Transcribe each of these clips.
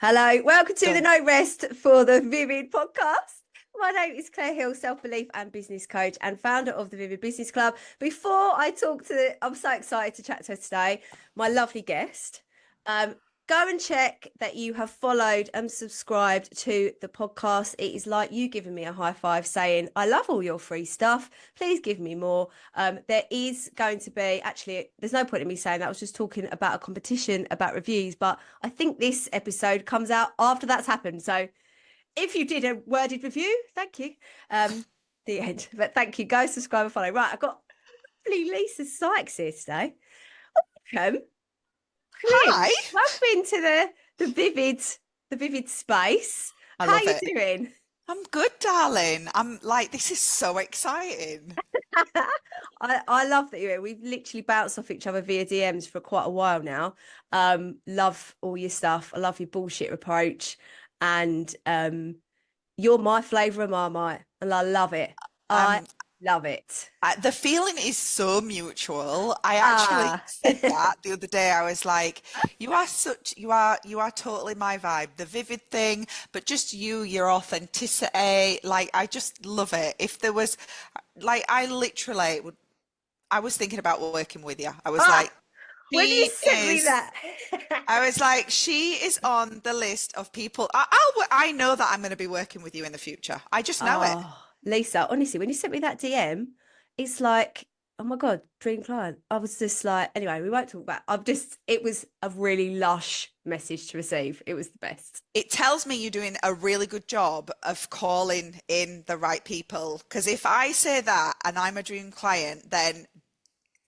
Hello, welcome to the Done. No Rest for the Vivid podcast. My name is Claire Hill, self-belief and business coach and founder of the Vivid Business Club. Before I talk I'm so excited to chat to her today, my lovely guest. Um, Go and check that you have followed and subscribed to the podcast. It is like you giving me a high five saying, I love all your free stuff. Please give me more. There is going to be, actually, there's no point in me saying that. I was just talking about a competition about reviews, but I think this episode comes out after that's happened. So if you did a worded review, thank you. The end. But thank you. Go subscribe and follow. Right, I've got Lisa Sykes here today. Welcome. Hi. Welcome into the vivid space. I How love you it. doing? I'm good, darling. I'm like, this is so exciting. I love that you're here. We've literally bounced off each other via DMs for quite a while now. Love all your stuff. I love your bullshit approach. And you're my flavour of Marmite. And I love it. I Um, love it. the feeling is so mutual. I actually Ah. said that the other day. I was like, you are totally my vibe. The vivid thing, but just you, your authenticity. Like, I just love it. If there was, like, I was thinking about working with you. I was Ah, like, when you she sent me is. that. I was like, she is on the list of people. I know that I'm going to be working with you in the future. I just know it. Oh, Lisa, honestly, when you sent me that DM, it's like, oh my God, dream client. I was just like, anyway, we won't talk about it was a really lush message to receive. It was the best. It tells me you're doing a really good job of calling in the right people. Because if I say that and I'm a dream client, then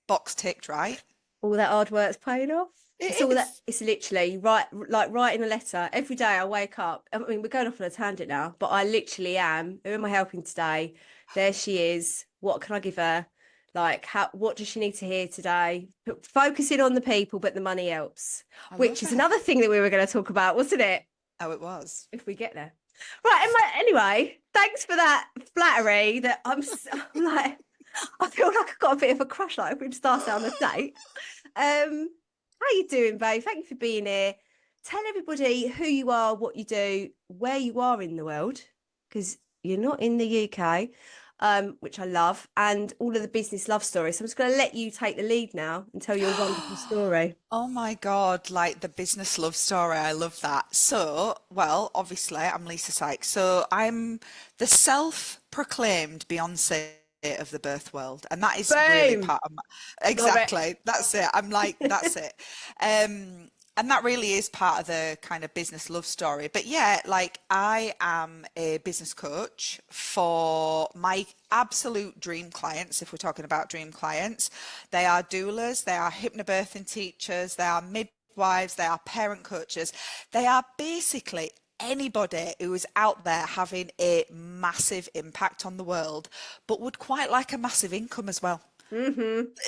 box ticked, right? All that hard work's paying off. It's all It that, is. it's literally like writing a letter. Every day I wake up. I mean, we're going off on a tangent now, but I literally am. Who am I helping today? There she is. What can I give her? Like, what does she need to hear today? Focusing on the people, but the money helps, I which love is it. another thing that we were going to talk about, wasn't it? Oh, it was. If we get there. Right. Anyway, thanks for that flattery that I'm like, I feel like I've got a bit of a crush like we've started on the date. How you doing, babe? Thank you for being here. Tell everybody who you are, what you do, where you are in the world, because you're not in the UK, which I love, and all of the business love stories. So I'm just going to let you take the lead now and tell your wonderful story. Oh my God, like the business love story. I love that. So, well, obviously, I'm Lisa Sykes. So, I'm the self-proclaimed Beyonce of the birth world. And that is really Boom. part of my, Love it. exactly. That's it. I'm like, that's it. And that really is part of the kind of business love story. But yeah, like I am a business coach for my absolute dream clients. If we're talking about dream clients, they are doulas, they are hypnobirthing teachers, they are midwives, they are parent coaches. They are basically anybody who is out there having a massive impact on the world, but would quite like a massive income as well.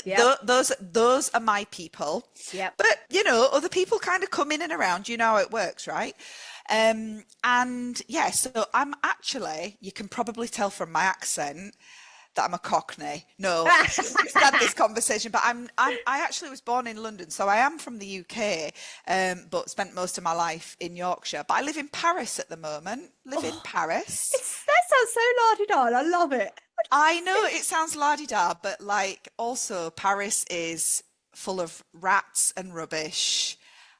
Yep. Those are my people. Yep. But you know, other people kind of come in and around. You know how it works, right? And yeah, so I'm actually, you can probably tell from my accent that I'm a Cockney. No, we've had this conversation, but I actually was born in London, so I am from the UK, but spent most of my life in Yorkshire. But I live in Paris at the moment. Live in Oh, Paris. that sounds so la-di-da. I love it. I know it sounds la-di-da, but like also Paris is full of rats and rubbish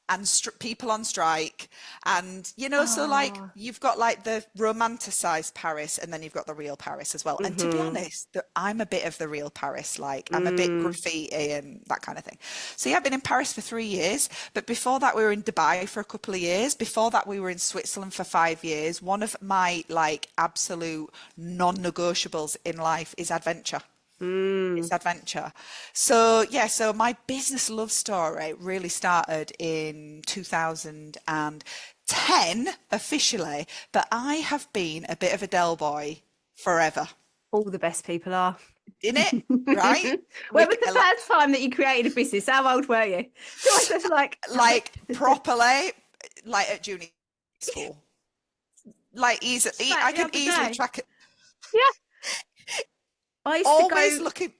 and people on strike. And, you know, so like Oh. you've got like the romanticized Paris and then you've got the real Paris as well. And to be Mm-hmm. honest, I'm a bit of the real Paris. Like I'm a bit Mm. graffiti and that kind of thing. So yeah, I've been in Paris for 3 years, but before that we were in Dubai for a couple of years. Before that we were in Switzerland for 5 years. One of my like absolute non-negotiables in life is adventure. It's Mm. adventure. So yeah, so my business love story really started in 2010 officially, but I have been a bit of a Del boy forever. All the best people are. In it, right? When We was the first time that you created a business? How old were you? So I was like, like properly, like at junior school. Like easily, I back the can other easily day. track it. Yeah. I used to Always go. looking.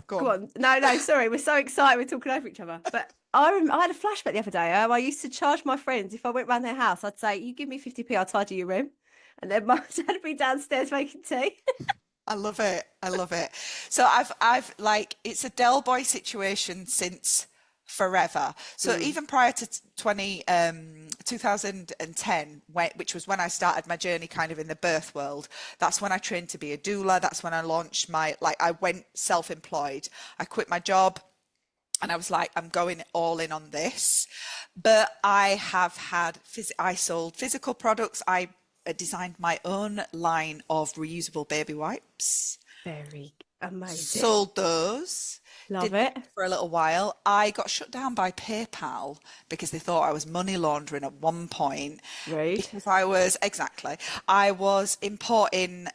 Go Go on. on. No, no, sorry. We're so excited. We're talking over each other. But I had a flashback the other day. I used to charge my friends if I went round their house. I'd say, "You give me 50p, I'll tidy your room," and then my dad would be downstairs making tea. I love it. I love it. So I've like, it's a Del Boy situation since forever. So Mm. even prior to 2010, which was when I started my journey kind of in the birth world, that's when I trained to be a doula. That's when I launched I went self-employed. I quit my job. And I was like, I'm going all in on this. But I sold physical products. I designed my own line of reusable baby wipes, Very amazing. sold those, Love did that it. for a little while. I got shut down by PayPal because they thought I was money laundering at one point Rude. because I was importing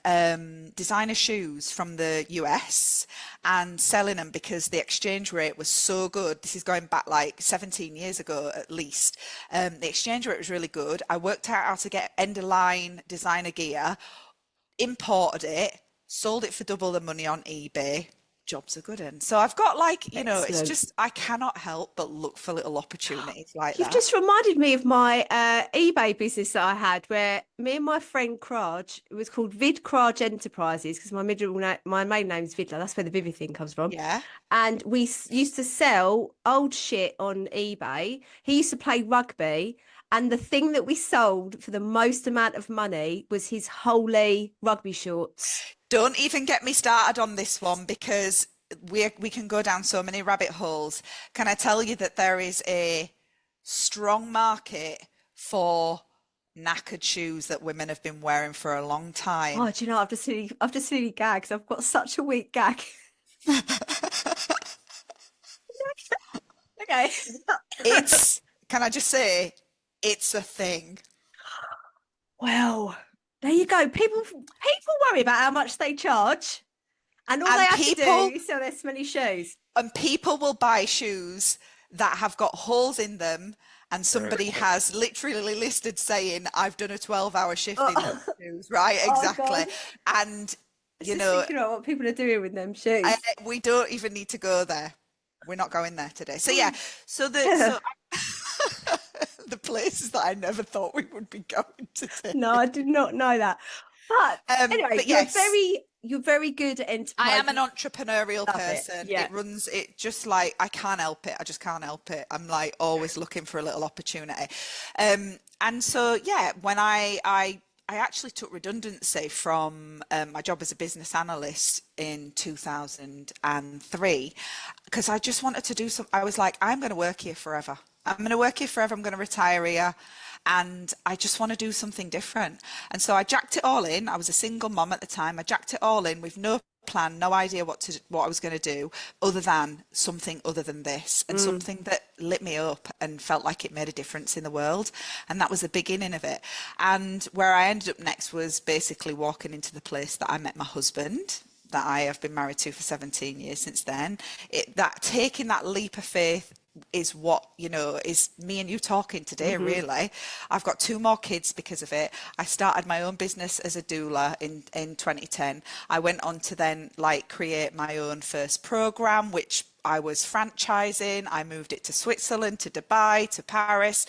designer shoes from the US and selling them because the exchange rate was so good. This is going back like 17 years ago at least. The exchange rate was really good. I worked out how to get end of line designer gear, imported it, sold it for double the money on eBay. Jobs are good in. So I've got it's Excellent. just, I cannot help but look for little opportunities like You've that. just reminded me of my eBay business that I had, where me and my friend Kraj, it was called Vid Kraj Enterprises, because my main name is Vidler. That's where the Vivid thing comes from. Yeah. And we used to sell old shit on eBay. He used to play rugby, and the thing that we sold for the most amount of money was his holy rugby shorts. Don't even get me started on this one because we can go down so many rabbit holes. Can I tell you that there is a strong market for knackered shoes that women have been wearing for a long time? Oh, do you know, I've just really gagged 'cause I've got such a weak gag. Okay. Can I just say, it's a thing. Well, there you go. People worry about how much they charge, and all And they have to do is sell their smelly shoes. And people will buy shoes that have got holes in them, and somebody has literally listed saying, I've done a 12-hour shift in those shoes, right? Oh, Exactly. God. And, Just thinking about what people are doing with them shoes. we don't even need to go there. We're not going there today. So yeah, so the places that I never thought we would be going today. No, I did not know that. But anyway, but yes, you're very good at enterprise. I am an entrepreneurial person. Yeah. It just like, I can't help it. I just can't help it. I'm like always looking for a little opportunity. And so, yeah, when I actually took redundancy from my job as a business analyst in 2003 because I just wanted to do some. I was like, I'm going to work here forever. I'm going to work here forever. I'm going to retire here. And I just want to do something different. And so I jacked it all in. I was a single mom at the time. I jacked it all in with no plan, no idea what I was going to do other than something other than this, and something that lit me up and felt like it made a difference in the world. And that was the beginning of it. And where I ended up next was basically walking into the place that I met my husband, that I have been married to for 17 years since then. That taking that leap of faith is what, is me and you talking today, really. I've got 2 more kids because of it. I started my own business as a doula in 2010. I went on to then create my own first program, which I was franchising. I moved it to Switzerland, to Dubai, to Paris.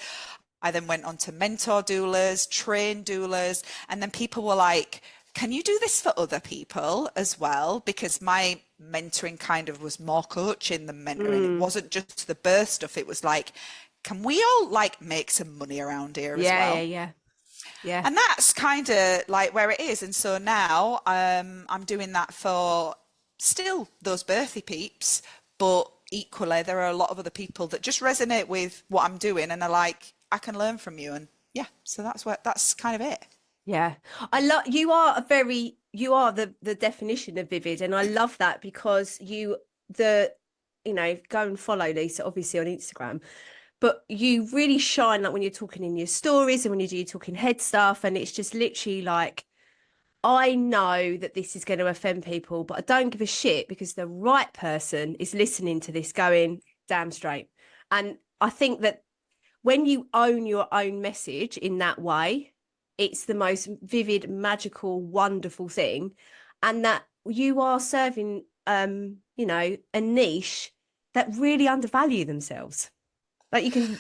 I then went on to mentor doulas, train doulas, and then people were like, can you do this for other people as well? Because my mentoring kind of was more coaching than mentoring. It wasn't just the birth stuff. It was like, can we all make some money around here as well? Yeah. And that's kind of where it is. And so now I'm doing that for still those birthy peeps, but equally there are a lot of other people that just resonate with what I'm doing and are like, I can learn from you. And yeah, so that's kind of it. Yeah, I love you are the definition of vivid, and I love that because go and follow Lisa obviously on Instagram, but you really shine when you're talking in your stories and when you do your talking head stuff, and it's just literally I know that this is going to offend people, but I don't give a shit because the right person is listening to this going damn straight. And I think that when you own your own message in that way, it's the most vivid, magical, wonderful thing. And that you are serving, a niche that really undervalue themselves. Like you can,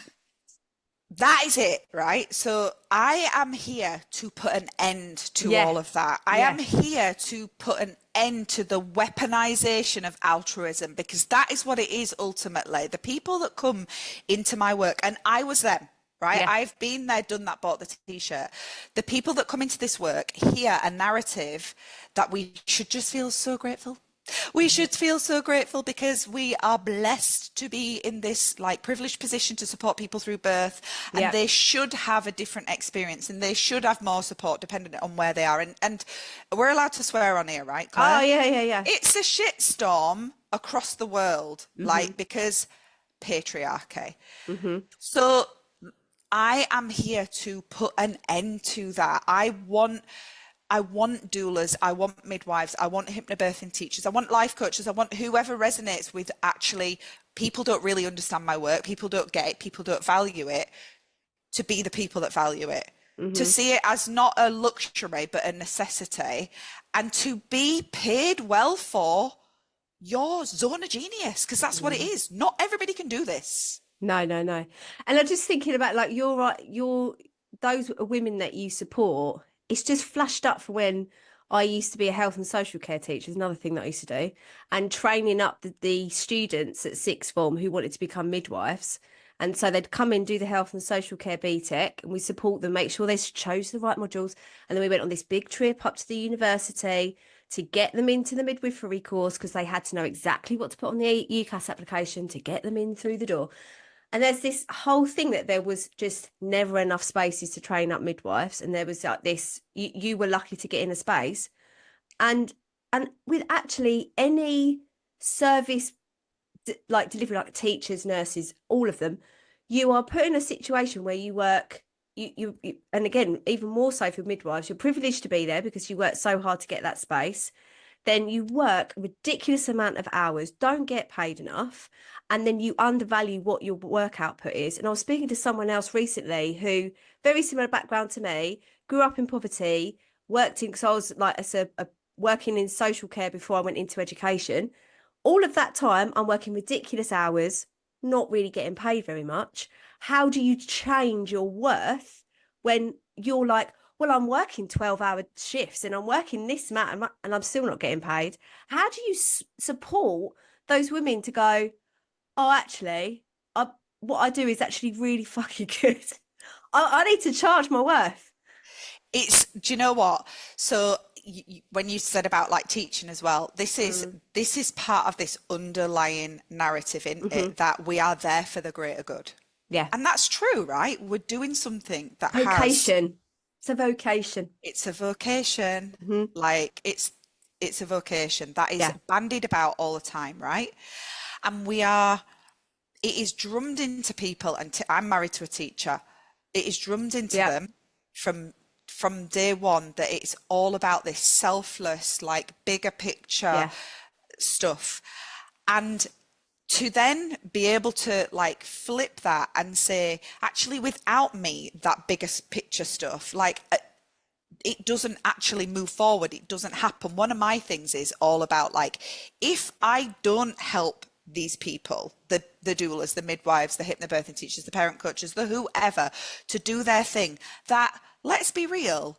That is it, right? So I am here to put an end to yeah, all of that. I am yeah, here to put an end to the weaponization of altruism, because that is what it is ultimately. The people that come into my work, and I was them, right? yeah. I've been there, done that, bought the t-shirt. The people that come into this work hear a narrative that we should just feel so grateful. We should feel so grateful because we are blessed to be in this like privileged position to support people through birth, and Yeah. they should have a different experience and they should have more support depending on where they are. And we're allowed to swear on here, right, Oh, Claire? yeah, yeah, yeah. It's a shitstorm across the world, Mm-hmm. like, because patriarchy. Mm-hmm. So I am here to put an end to that. I want doulas, I want midwives, I want hypnobirthing teachers, I want life coaches, I want whoever resonates with actually people don't really understand my work, people don't get it, people don't value it, to be the people that value it, to Mm-hmm. see it as not a luxury but a necessity, and to be paid well for your zone of genius, because that's what it Mm-hmm. is. Not everybody can do this. No, no, no. And I'm just thinking about like you're right, those women that you support, it's just flashed up for when I used to be a health and social care teacher, is another thing that I used to do, and training up the students at sixth form who wanted to become midwives. And so they'd come in, do the health and social care BTEC, and we support them, make sure they chose the right modules. And then we went on this big trip up to the university to get them into the midwifery course because they had to know exactly what to put on the UCAS application to get them in through the door. And there's this whole thing that there was just never enough spaces to train up midwives. And there was like this, you were lucky to get in a space. And with actually any service like delivery, like teachers, nurses, all of them, you are put in a situation where you work, and again, even more so for midwives, you're privileged to be there because you work so hard to get that space. Then you work a ridiculous amount of hours, don't get paid enough, and then you undervalue what your work output is. And I was speaking to someone else recently who, very similar background to me, grew up in poverty, worked in, because I was like working in social care before I went into education. All of that time, I'm working ridiculous hours, not really getting paid very much. How do you change your worth when you're like, well, I'm working 12-hour shifts and I'm working this amount and I'm still not getting paid? How do you support those women to go, oh, actually, what I do is actually really fucking good. I need to charge my worth. Do you know what? So when you said about like teaching as well, Mm. this is part of this underlying narrative in Mm-hmm. it, that we are there for the greater good. Yeah. And that's true, right? We're doing something that has, Vocation. It's a vocation. it's a vocation, Mm-hmm. like it's a vocation that is Yeah. bandied about all the time, right? And we are, it is drummed into people, and I'm married to a teacher. It is drummed into Yeah. them from day one that it's all about this selfless, like bigger picture Yeah. stuff. And to then be able to like flip that and say, actually, without me, that bigger picture stuff, like it doesn't actually move forward. It doesn't happen. One of my things is all about like, if I don't help these people, the doulas, the midwives, the hypnobirthing teachers, the parent coaches, the whoever, to do their thing, that, let's be real,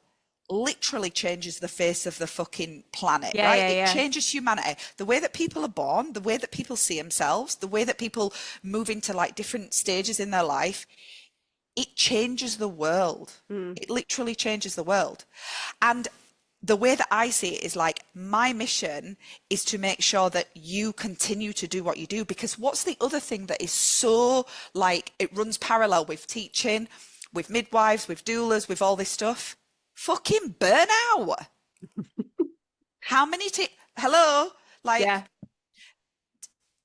literally changes the face of the fucking planet, Yeah. right? Yeah. It Yeah. changes humanity. The way that people are born, the way that people see themselves, the way that people move into like different stages in their life, it changes the world. Mm. It literally changes the world. And the way that I see it is like, my mission is to make sure that you continue to do what you do. Because what's the other thing that is so like, it runs parallel with teaching, with midwives, with doulas, with all this stuff? Fucking burnout. How many, hello? Like, Yeah.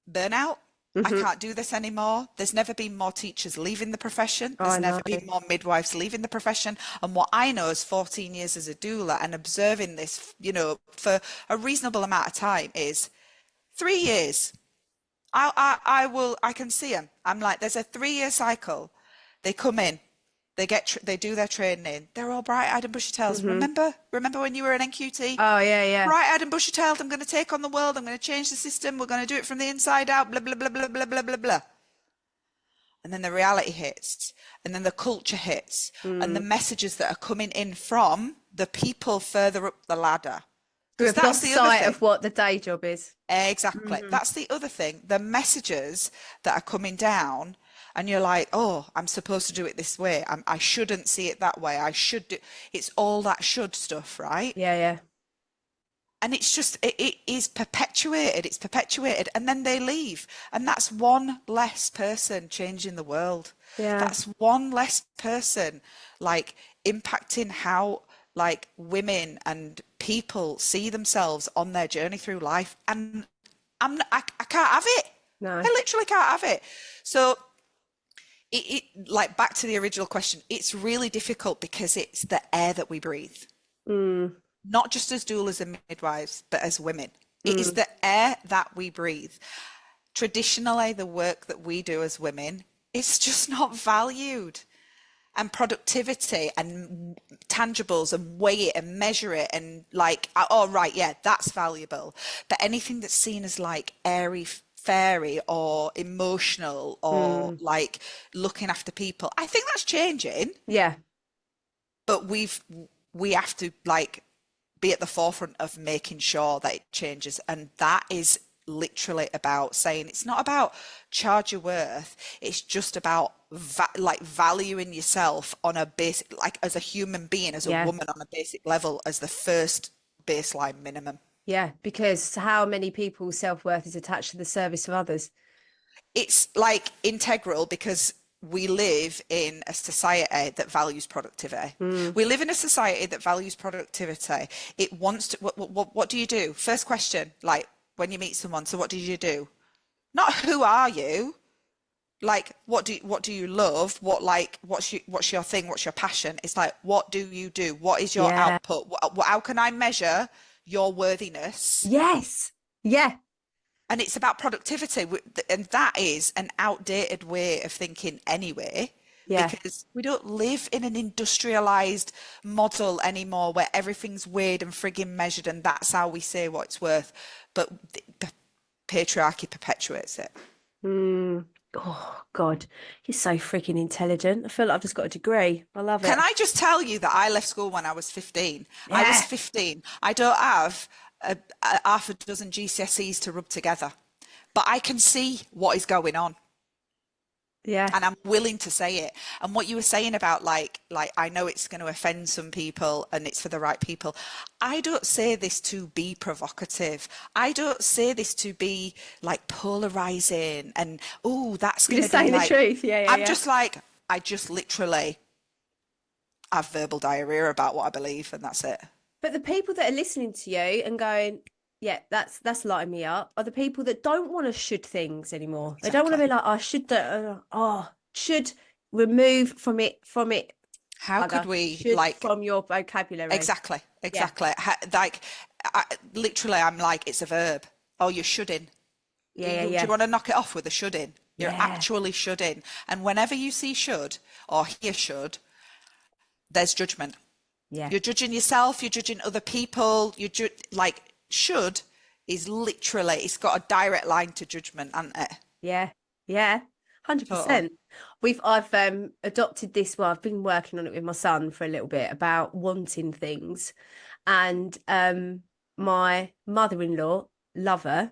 burnout. I Mm-hmm. can't do this anymore. There's never been more teachers leaving the profession. Oh, There's I know. never been more midwives leaving the profession. And what I know is 14 years as a doula and observing this, you know, for a reasonable amount of time is 3 years. I can see them. I'm like, there's a 3-year cycle. They come in, they do their training. They're all bright-eyed and bushy-tailed. Mm-hmm. Remember when you were an NQT? Oh, yeah, yeah. Bright-eyed and bushy-tailed. I'm going to take on the world. I'm going to change the system. We're going to do it from the inside out. Blah blah blah blah blah blah blah blah. and then the reality hits, and then the culture hits, and the Mm. messages that are coming in from the people further up the ladder. Who Because have that's lost the other sight thing. of what the day job is. Exactly. Hmm. That's the other thing. The messages that are coming down, and you're like, oh, I'm supposed to do it this way. I shouldn't see it that way. I should do. It's all that should stuff, right? Yeah, yeah. And it's just, it is perpetuated. It's perpetuated. And then they leave. And that's one less person changing the world. Yeah. That's one less person, like, impacting how, like, women and people see themselves on their journey through life. And I can't have it. No. I literally can't have it. So like, back to the original question, it's really difficult because it's the air that we breathe. Mm. Not just as doulas and midwives, but as women. It is Mm. the air that we breathe. Traditionally, the work that we do as women, it's just not valued. And productivity and tangibles and weigh it and measure it and, like, oh, right, yeah, that's valuable. But anything that's seen as, like, airy fairy or emotional or, Mm. like, looking after people, I think that's changing. Yeah. But we have to, like, be at the forefront of making sure that it changes. And that is literally about saying it's not about charge your worth. It's just about like valuing yourself on a basic, like, as a human being, as a Yeah. woman, on a basic level, as the first baseline minimum. Yeah. Because how many people's self-worth is attached to the service of others? It's, like, integral, because we live in a society that values productivity. Mm. We live in a society that values productivity. It wants to, what do you do? First question, like, when you meet someone, so what did you do? Not who are you? Like, what do you love? What, like, what's your thing? What's your passion? It's like, what do you do? What is your Yeah. output? How can I measure your worthiness? Yes. Yeah. And it's about productivity, and that is an outdated way of thinking anyway, Yeah. because we don't live in an industrialized model anymore where everything's weighed and frigging measured, and that's how we say what it's worth. But the patriarchy perpetuates it. Mm. Oh God, you're so freaking intelligent. I feel like I've just got a degree. I love it. Can I just tell you that I left school when I was 15? I was Yeah. 15. I don't have a half a dozen GCSEs to rub together, but I can see what is going on. Yeah. And I'm willing to say it. And what you were saying about, like, I know it's going to offend some people and it's for the right people. I don't say this to be provocative. I don't say this to be, like, polarizing and, oh, that's You're going to just be saying the like, truth. Yeah. Yeah. I'm Yeah. just like, I just literally have verbal diarrhea about what I believe, and that's it. But the people that are listening to you and going, yeah, that's lighting me up, are the people that don't want to should things anymore. They don't want to Exactly. be like, I should, should remove from it, How could we, should like, from your vocabulary. exactly, Yeah. exactly. Like, literally, I'm like, it's a verb. Oh, you're shoulding. Yeah. Yeah. Do Yeah. you want to knock it off with a should in? You're Yeah. actually should in. And whenever you see should or hear should, there's judgment. Yeah. You're judging yourself, you're judging other people, like, should is literally, it's got a direct line to judgment, hasn't it? Yeah. Yeah. Totally. 100%. I've adopted this. Well, I've been working on it with my son for a little bit about wanting things. And my mother-in-law, love her,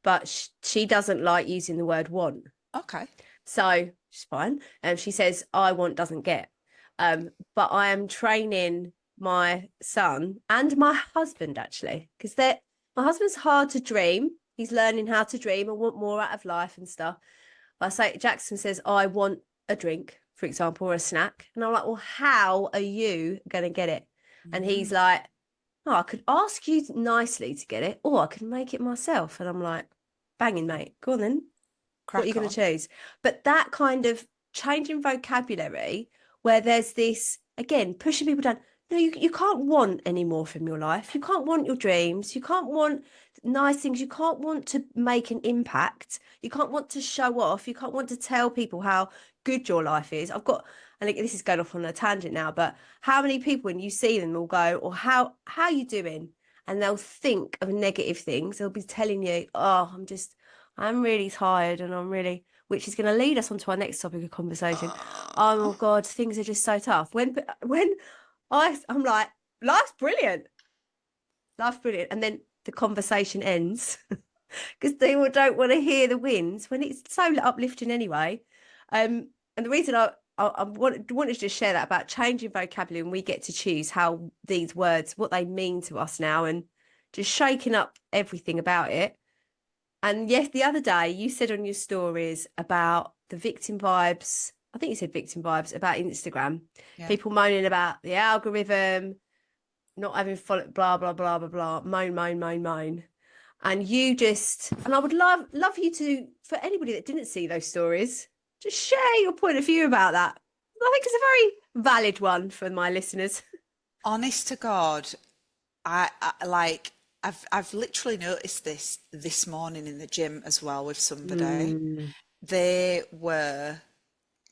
but she doesn't like using the word want. Okay. So she's fine. And she says, I want doesn't get. But I am training my son and my husband, actually, because my husband's hard to dream. He's learning how to dream and want more out of life and stuff. I say, Jackson says, I want a drink, for example, or a snack. And I'm like, well, how are you going to get it? And he's like, oh, I could ask you nicely to get it, or I could make it myself. And I'm like, banging, mate. Go on then. What are you going to choose? But that kind of changing vocabulary where there's this, again, pushing people down. No, you can't want any more from your life. You can't want your dreams. You can't want nice things. You can't want to make an impact. You can't want to show off. You can't want to tell people how good your life is. And this is going off on a tangent now, but how many people when you see them will go, or how are you doing? And they'll think of negative things. They'll be telling you, oh, I'm really tired and I'm really, which is going to lead us on to our next topic of conversation. Oh my God, things are just so tough. When I'm like, life's brilliant. Life's brilliant. And then the conversation ends because people don't want to hear the wins when it's so uplifting anyway. And the reason I wanted to just share that about changing vocabulary, and we get to choose how these words, what they mean to us now, and just shaking up everything about it. And yes, the other day you said on your stories about the victim vibes. I think you said victim vibes about Instagram. Yeah. People moaning about the algorithm, not having followed, blah, blah, blah, blah, blah, moan. And I would love you to, for anybody that didn't see those stories, just share your point of view about that. I think it's a very valid one for my listeners. Honest to God, I've literally noticed this morning in the gym as well with somebody. They were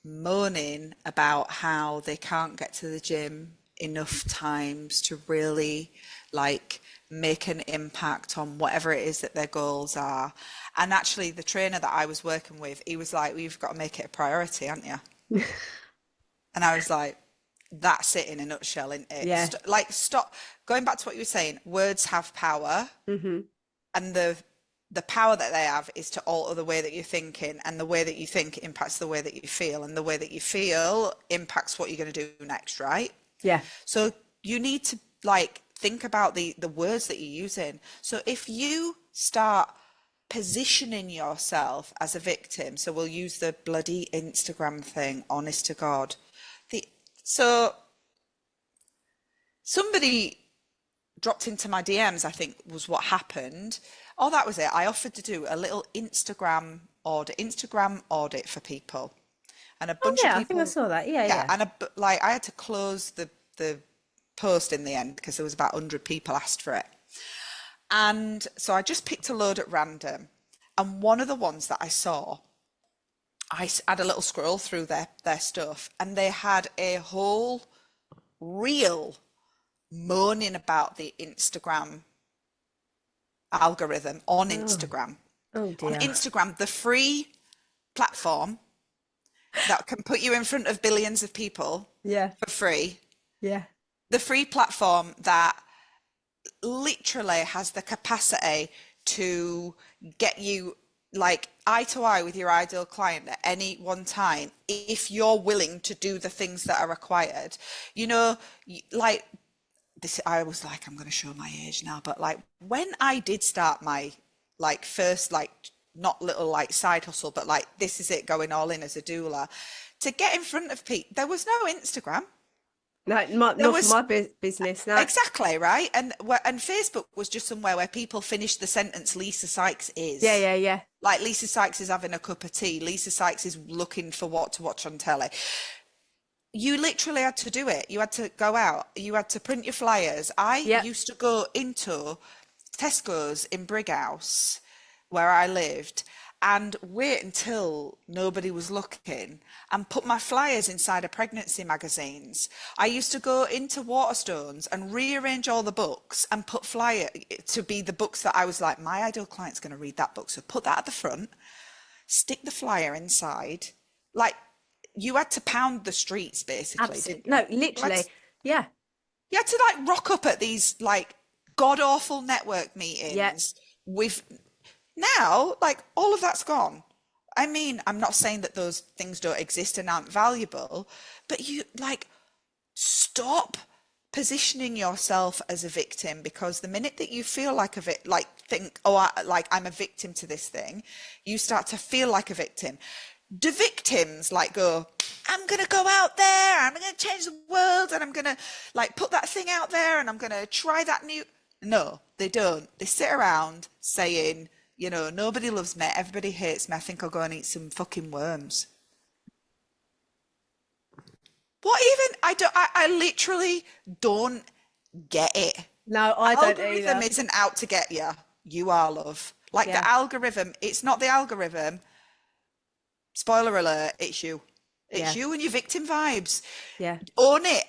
moaning about how they can't get to the gym enough times to really like make an impact on whatever it is that their goals are. And actually the trainer that I was working with, he was like, well, you've got to make it a priority, haven't you? And I was like, that's it in a nutshell, isn't it? Yeah. Stop going back to what you were saying. Words have power, and the power that they have is to alter the way that you're thinking, and the way that you think impacts the way that you feel, and the way that you feel impacts what you're going to do next, right? Yeah. So you need to like think about the words that you're using. So if you start positioning yourself as a victim, so we'll use the bloody Instagram thing, honest to God. So somebody dropped into my DMs, I think was what happened. Oh, that was it. I offered to do a little Instagram audit for people. And a bunch of people. I think I saw that. Yeah. And I had to close the post in the end because there was about 100 people asked for it. And so I just picked a load at random. And one of the ones that I saw, I had a little scroll through their stuff, and they had a whole reel moaning about the Instagram algorithm on Instagram. Oh dear. On Instagram, the free platform that can put you in front of billions of people for free. Yeah. The free platform that literally has the capacity to get you like eye to eye with your ideal client at any one time if you're willing to do the things that are required. You know, like this, I was like, I'm going to show my age now, but like when I did start my like first like not little like side hustle, but like this is it, going all in as a doula, to get in front of people, there was no Instagram. No, not for my business. No. Exactly, right? And Facebook was just somewhere where people finished the sentence, Lisa Sykes is. Yeah. Like Lisa Sykes is having a cup of tea. Lisa Sykes is looking for what to watch on telly. You literally had to do it. You had to go out. You had to print your flyers. I used to go into Tesco's in Brighouse, where I lived, and wait until nobody was looking and put my flyers inside of pregnancy magazines. I used to go into Waterstones and rearrange all the books and put flyer to be the books that I was like, my ideal client's going to read that book. So put that at the front, stick the flyer inside. Like you had to pound the streets basically. Absolutely. No, literally. Yeah. You had to like rock up at these like god awful network meetings with. Now, like, all of that's gone. I mean, I'm not saying that those things don't exist and aren't valuable, but you, like, stop positioning yourself as a victim, because the minute that you feel like I'm a victim to this thing, you start to feel like a victim. Do victims, like, go, I'm going to go out there, I'm going to change the world, and I'm going to, like, put that thing out there, and I'm going to try that new... No, they don't. They sit around saying... You know, nobody loves me, everybody hates me, I think I'll go and eat some fucking worms. What even? I literally don't get it. No, I don't either. Algorithm isn't out to get you. You are, love. Like the algorithm, it's not the algorithm. Spoiler alert, it's you. It's you and your victim vibes. Yeah. Own it.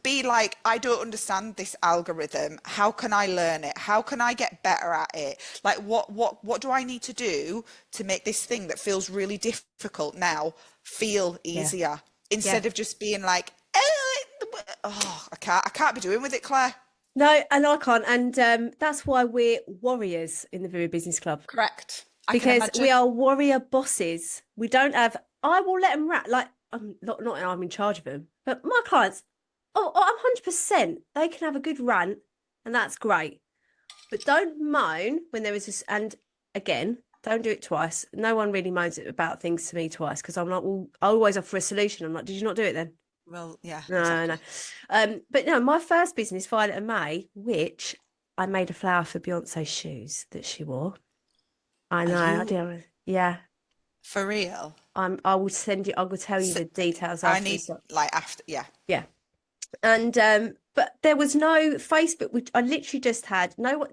Be like, I don't understand this algorithm. How can I learn it? How can I get better at it? Like, what do I need to do to make this thing that feels really difficult now feel Yeah. easier? Yeah. Instead of just being like, I can't be doing with it, Claire. No, and I can't. And that's why we're warriors in the Vivid Business Club, Correct. I can because imagine. we are warrior bosses. We don't have, I will let them rat, like, I'm not I'm in charge of them, but my clients, I'm 100%. They can have a good rant, and that's great. But don't moan when there is this, and again, don't do it twice. No one really moans about things to me twice, because I'm like, well, I always offer a solution. I'm like, did you not do it then? Well, yeah, No, exactly. no. But no, my first business, Violet and May, which I made a flower for Beyonce's shoes that she wore. I Are know, I you do. Yeah. for real? I will send you, I will tell you S- the details I after need this. like after, yeah. Yeah. And but there was no Facebook, which I literally just had no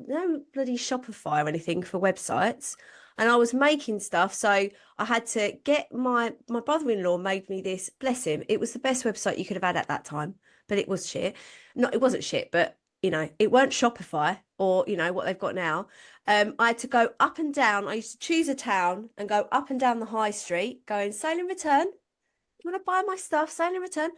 bloody Shopify or anything for websites. And I was making stuff, so I had to get my brother-in-law made me this, bless him. It was the best website you could have had at that time, but it was shit. No, it wasn't shit, but it weren't Shopify or what they've got now. I had to go up and down. I used to choose a town and go up and down the high street, going sale and return. You want to buy my stuff, sale and return?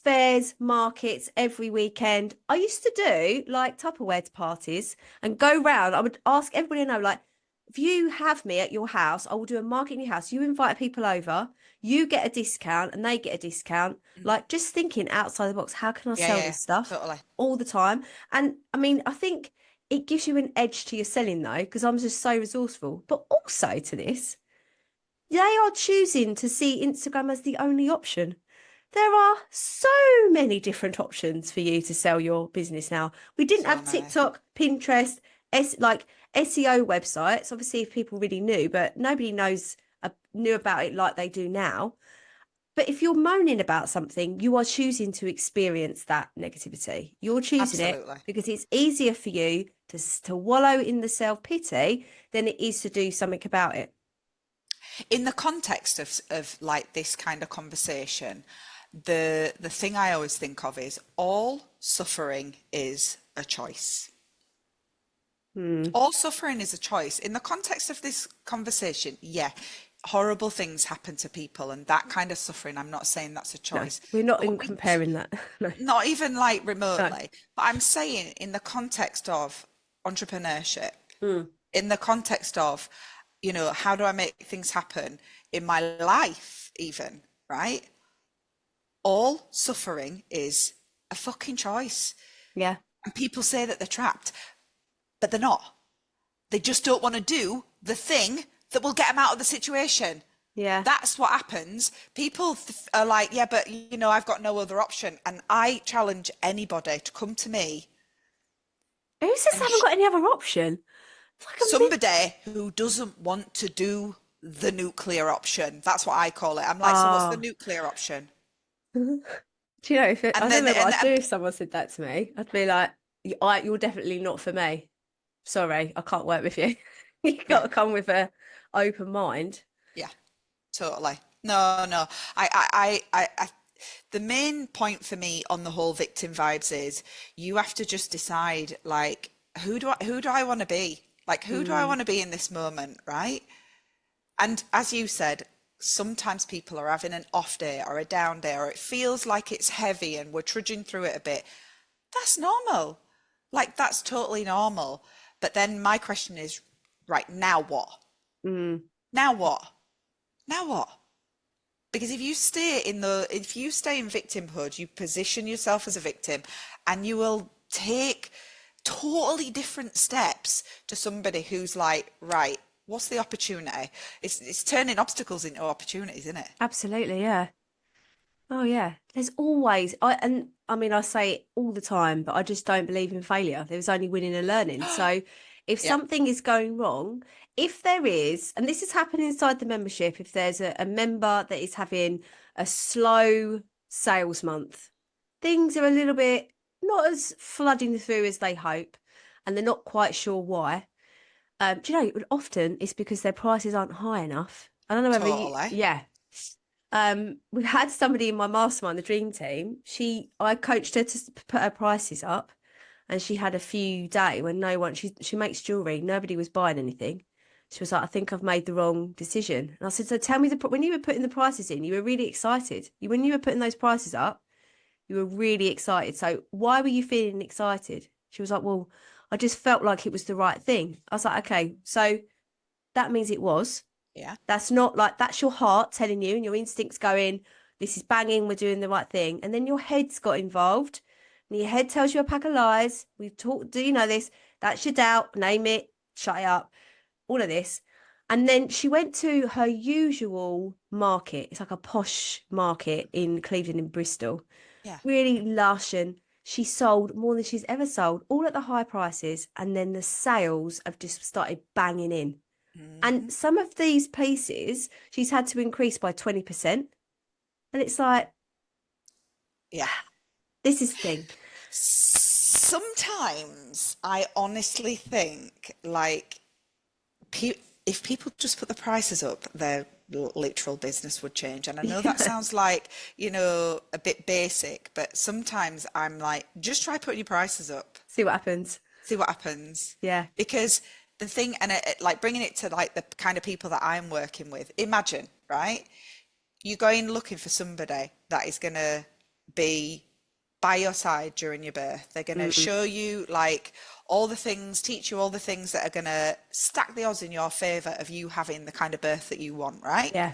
Fairs, markets every weekend. I used to do like Tupperware parties and go round. I would ask everybody I know, like, if you have me at your house, I will do a market in your house. You invite people over, you get a discount and they get a discount. Mm. Like, just thinking outside the box, how can I Yeah, sell yeah, this stuff totally. all the time? And I mean, I think it gives you an edge to your selling though, because I'm just so resourceful. But also to this, they are choosing to see Instagram as the only option. There are so many different options for you to sell your business now. We didn't So have many. TikTok, Pinterest, like SEO websites. Obviously, if people really knew, but nobody knew about it like they do now. But if you're moaning about something, you are choosing to experience that negativity. You're choosing it Absolutely. because it's easier for you to wallow in the self-pity than it is to do something about it. In the context of like this kind of conversation, the thing I always think of is all suffering is a choice. Hmm. All suffering is a choice. In the context of this conversation, yeah, horrible things happen to people and that kind of suffering, I'm not saying that's a No, choice. we're not But in comparing that. No, not even like no. remotely, but I'm saying in the context of entrepreneurship, Mm. in the context of, how do I make things happen in my life, even, right? All suffering is a fucking choice. Yeah. And people say that they're trapped, but they're not. They just don't want to do the thing that will get them out of the situation. Yeah. That's what happens. People are like, yeah, but I've got no other option. And I challenge anybody to come to me Who says they and haven't got any other option? It's like a myth. somebody who doesn't want to do the nuclear option. That's what I call it. I'm like, so what's the Oh. nuclear option? Do you know, I And don't then, know what and I'd do if someone said that to me. I'd be like, you're definitely not for me. Sorry, I can't work with you. You got yeah, to come with a open mind. yeah, totally. No, no. The main point for me on the whole victim vibes is you have to just decide, like, who do I want to be? Like, who do I Mm. want to be in this moment, right? And as you said, sometimes people are having an off day or a down day, or it feels like it's heavy and we're trudging through it a bit. That's normal. Like, that's totally normal. But then my question is, right, now what? Mm. Now what? Now what? Because if you stay in victimhood, you position yourself as a victim and you will take totally different steps to somebody who's like, right, what's the opportunity? It's turning obstacles into opportunities, isn't it? Absolutely, yeah. Oh yeah. There's always I mean I say it all the time, but I just don't believe in failure. There's only winning and learning. So if Yeah, something is going wrong, if there is, and this has happened inside the membership, if there's a member that is having a slow sales month, things are a little bit not as flooding through as they hope, and they're not quite sure why. Do you know, often it's because their prices aren't high enough. I don't know whether totally. yeah. we had somebody in my mastermind, the dream team. I coached her to put her prices up, and she had a few days when she makes jewelry, nobody was buying anything. She was like, I think I've made the wrong decision. And I said, so tell me, when you were putting the prices in, you were really excited. When you were putting those prices up, you were really excited. So why were you feeling excited? She was like, well, I just felt like it was the right thing. I was like, okay, so that means it was. Yeah. That's not like, that's your heart telling you and your instincts going, this is banging, we're doing the right thing. And then your head's got involved and your head tells you a pack of lies. We've talked, do you know this? That's your doubt, name it, shut it up, all of this. And then she went to her usual market. It's like a posh market in Cleveland in Bristol. Yeah. Really lush, and she sold more than she's ever sold, all at the high prices. And then the sales have just started banging in. And some of these pieces she's had to increase by 20%. And it's like, Yeah. this is the thing. Sometimes I honestly think like if people just put the prices up, their literal business would change. And I know that sounds like, a bit basic, but sometimes I'm like, just try putting your prices up. See what happens. See what happens. Yeah. Because the thing, and like bringing it to like the kind of people that I'm working with, imagine, right? You're going looking for somebody that is going to be by your side during your birth. They're going to show you like all the things, teach you all the things that are going to stack the odds in your favor of you having the kind of birth that you want, right? Yeah.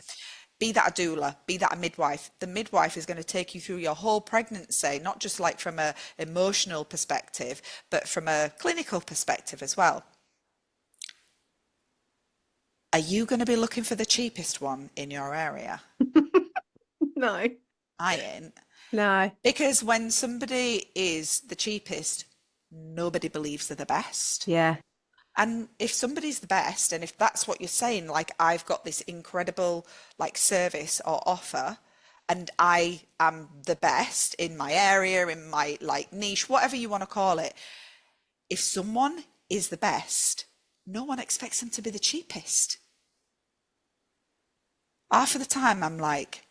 Be that a doula, be that a midwife. The midwife is going to take you through your whole pregnancy, not just like from a emotional perspective, but from a clinical perspective as well. Are you going to be looking for the cheapest one in your area? No. I ain't. No. Because when somebody is the cheapest, nobody believes they're the best. Yeah. And if somebody's the best, and if that's what you're saying, like I've got this incredible like service or offer, and I am the best in my area, in my like niche, whatever you want to call it. If someone is the best, no one expects them to be the cheapest. Half of the time I'm like,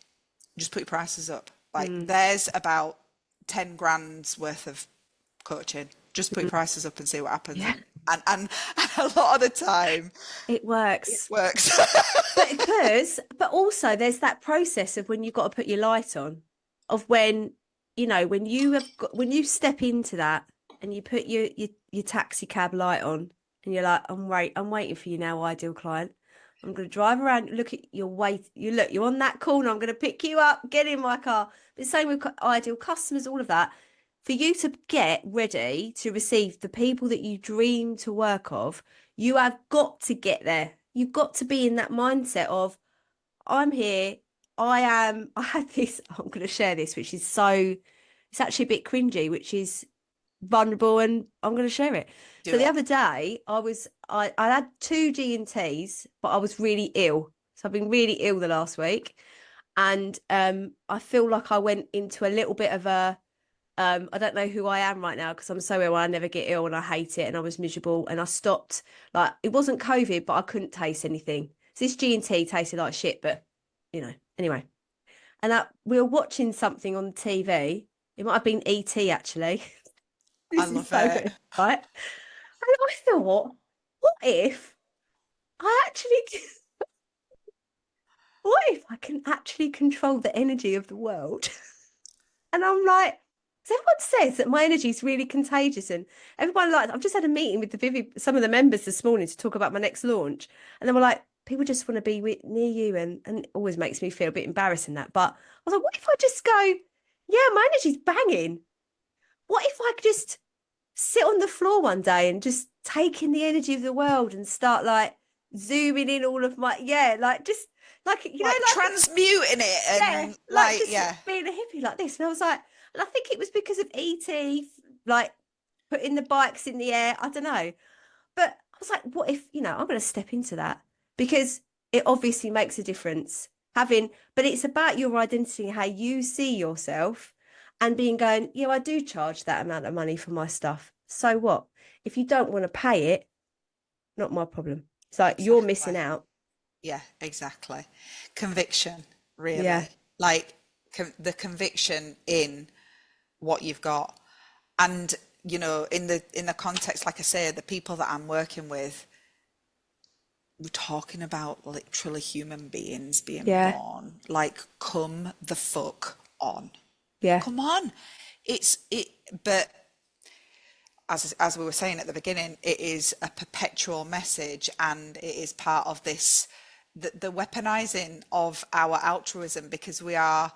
just put your prices up. Like there's about 10 grand's worth of coaching. Just put your prices up and see what happens. Yeah. And a lot of the time it works. it works. but also there's that process of when you've got to put your light on, of when when you step into that and you put your taxi cab light on and you're like, I'm waiting for you now, ideal client. I'm going to drive around, look at your wait. You're on that corner. I'm going to pick you up, get in my car. But same with ideal customers, all of that. For you to get ready to receive the people that you dream to work of, you have got to get there. You've got to be in that mindset of, I'm here. I had this, I'm going to share this, which is it's actually a bit cringy, which is vulnerable, and I'm going to share it. The other day I had 2 G&Ts, but I was really ill. So I've been really ill the last week. And I feel like I went into a little bit of a, I don't know who I am right now because I'm so ill. I never get ill and I hate it. And I was miserable and I stopped. Like, it wasn't COVID, but I couldn't taste anything. So this G&T tasted like shit, but anyway. And we were watching something on TV. It might have been ET actually. I love it. Good, right? And I thought, what if I can actually control the energy of the world? And I'm like, everyone says that my energy is really contagious, and everyone I've just had a meeting with some of the members this morning to talk about my next launch, and they were like, people just want to be near you, and it always makes me feel a bit embarrassing that. But I was like, what if I just go, yeah, my energy's banging. What if I could just sit on the floor one day and just take in the energy of the world and start like zooming in all of my just transmuting it and being a hippie like this. And I was like, and I think it was because of ET like putting the bikes in the air. I don't know, but I was like, what if I'm going to step into that, because it obviously makes a difference but it's about your identity, how you see yourself. And going, yeah, I do charge that amount of money for my stuff. So what? If you don't want to pay it, not my problem. It's like, you're missing out. Yeah, exactly. Conviction, really. Yeah. like the conviction in what you've got. And, you know, in the context, like I say, the people that I'm working with, we're talking about literally human beings being Yeah. born. Like, come the fuck on. Yeah. Come on. But as we were saying at the beginning, it is a perpetual message, and it is part of this, the weaponizing of our altruism, because we are